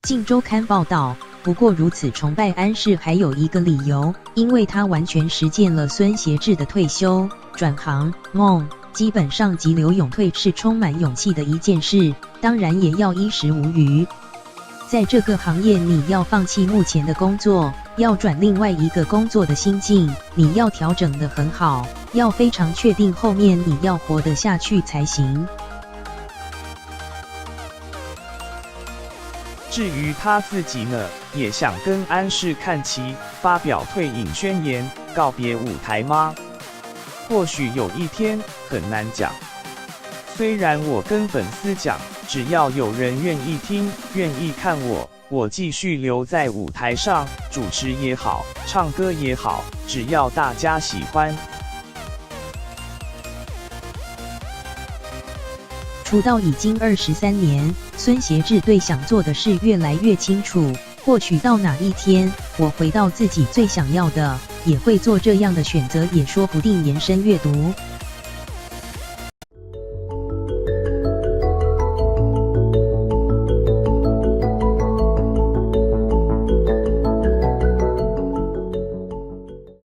镜周刊报道，不过如此崇拜安室还有一个理由，因为他完全实践了孙协志的退休转行梦，基本上急流勇退是充满勇气的一件事，当然也要衣食无虞。在这个行业，你要放弃目前的工作，要转另外一个工作的心境，你要调整得很好，要非常确定后面你要活得下去才行。至于他自己呢，也想跟安室看齐，发表退隐宣言，告别舞台吗？或许有一天，很难讲。虽然我跟粉丝讲，只要有人愿意听，愿意看我继续留在舞台上，主持也好，唱歌也好，只要大家喜欢。出道已经23年，孙协志对想做的事越来越清楚。或许到哪一天，我回到自己最想要的，也会做这样的选择，也说不定。延伸阅读。